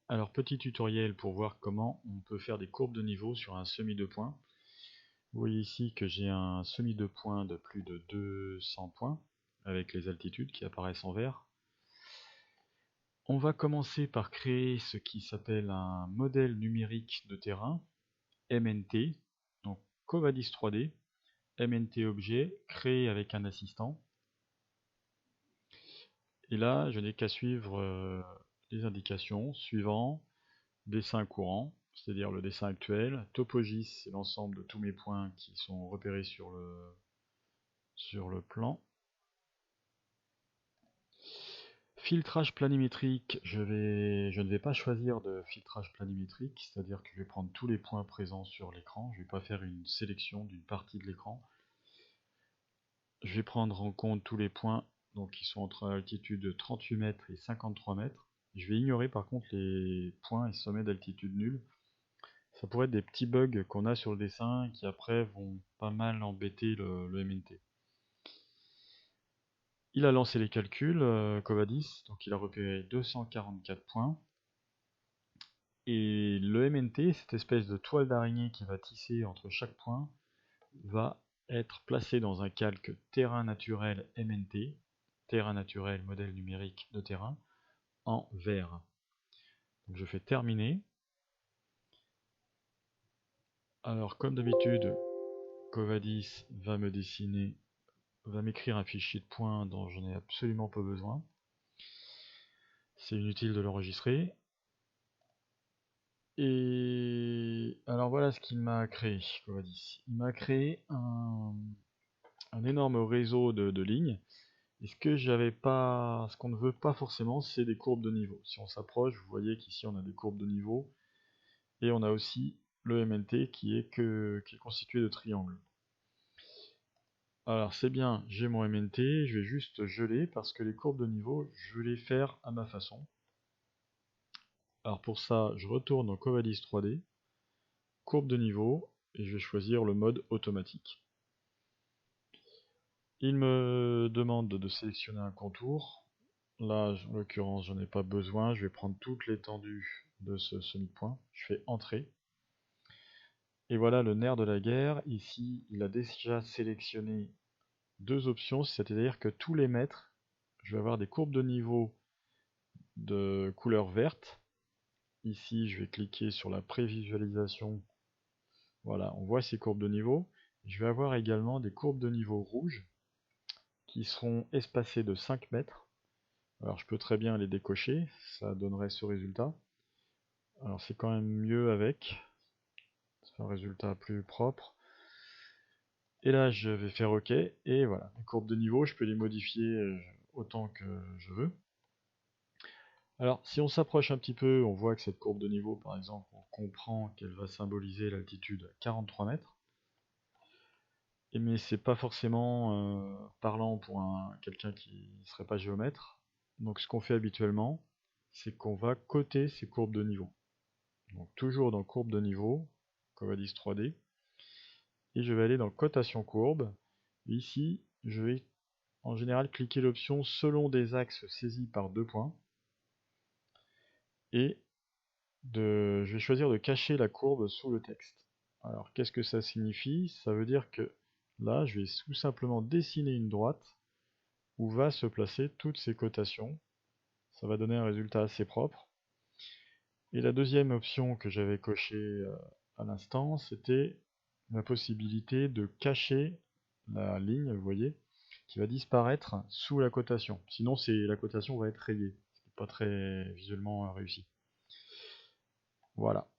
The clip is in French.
Alors petit tutoriel pour voir comment on peut faire des courbes de niveau sur un semis de points. Vous voyez ici que j'ai un semis de points de plus de 200 points avec les altitudes qui apparaissent en vert. On va commencer par créer ce qui s'appelle un modèle numérique de terrain, MNT, donc Covadis 3D, MNT objet, créé avec un assistant. Et là, je n'ai qu'à suivre les indications suivant dessin courant, c'est-à-dire le dessin actuel. Topogis, c'est l'ensemble de tous mes points qui sont repérés sur le plan. Filtrage planimétrique, je ne vais pas choisir de filtrage planimétrique, c'est-à-dire que je vais prendre tous les points présents sur l'écran, je ne vais pas faire une sélection d'une partie de l'écran. Je vais prendre en compte tous les points donc, qui sont entre altitude de 38 mètres et 53 mètres. Je vais ignorer par contre les points et sommets d'altitude nulle. Ça pourrait être des petits bugs qu'on a sur le dessin qui après vont pas mal embêter le MNT. Il a lancé les calculs, Covadis, donc il a repéré 244 points. Et le MNT, cette espèce de toile d'araignée qui va tisser entre chaque point, va être placé dans un calque terrain naturel MNT, terrain naturel modèle numérique de terrain, en vert. Donc je fais terminer. Alors comme d'habitude, Covadis va m'écrire un fichier de points dont je n'ai absolument pas besoin. C'est inutile de l'enregistrer. Et alors voilà ce qu'il m'a créé, Covadis. Il m'a créé un énorme réseau de lignes. Et ce qu'on ne veut pas forcément, c'est des courbes de niveau. Si on s'approche, vous voyez qu'ici on a des courbes de niveau. Et on a aussi le MNT qui est constitué de triangles. Alors c'est bien, j'ai mon MNT, je vais juste geler parce que les courbes de niveau, je vais les faire à ma façon. Alors pour ça, je retourne au Covadis 3D, courbe de niveau, et je vais choisir le mode automatique. Il me demande de sélectionner un contour. Là, en l'occurrence, j'en ai pas besoin. Je vais prendre toute l'étendue de ce semi-point. Je fais Entrée. Et voilà le nerf de la guerre. Ici, il a déjà sélectionné deux options, c'est-à-dire que tous les mètres, je vais avoir des courbes de niveau de couleur verte. Ici, je vais cliquer sur la prévisualisation. Voilà, on voit ces courbes de niveau. Je vais avoir également des courbes de niveau rouges qui seront espacées de 5 mètres. Alors je peux très bien les décocher, ça donnerait ce résultat. Alors c'est quand même mieux avec, c'est un résultat plus propre. Et là je vais faire OK, et voilà, les courbes de niveau, je peux les modifier autant que je veux. Alors si on s'approche un petit peu, on voit que cette courbe de niveau, par exemple, on comprend qu'elle va symboliser l'altitude 43 mètres. Mais c'est pas forcément parlant pour quelqu'un qui ne serait pas géomètre. Donc ce qu'on fait habituellement, c'est qu'on va coter ces courbes de niveau. Donc toujours dans courbe de niveau, Covadis 3D, et je vais aller dans cotation courbe. Et ici, je vais en général cliquer l'option selon des axes saisis par deux points, et je vais choisir de cacher la courbe sous le texte. Alors qu'est-ce que ça signifie? Ça veut dire que là, je vais tout simplement dessiner une droite où va se placer toutes ces cotations. Ça va donner un résultat assez propre. Et la deuxième option que j'avais cochée à l'instant, c'était la possibilité de cacher la ligne, vous voyez, qui va disparaître sous la cotation. Sinon, la cotation va être rayée, ce qui n'est pas très visuellement réussi. Voilà.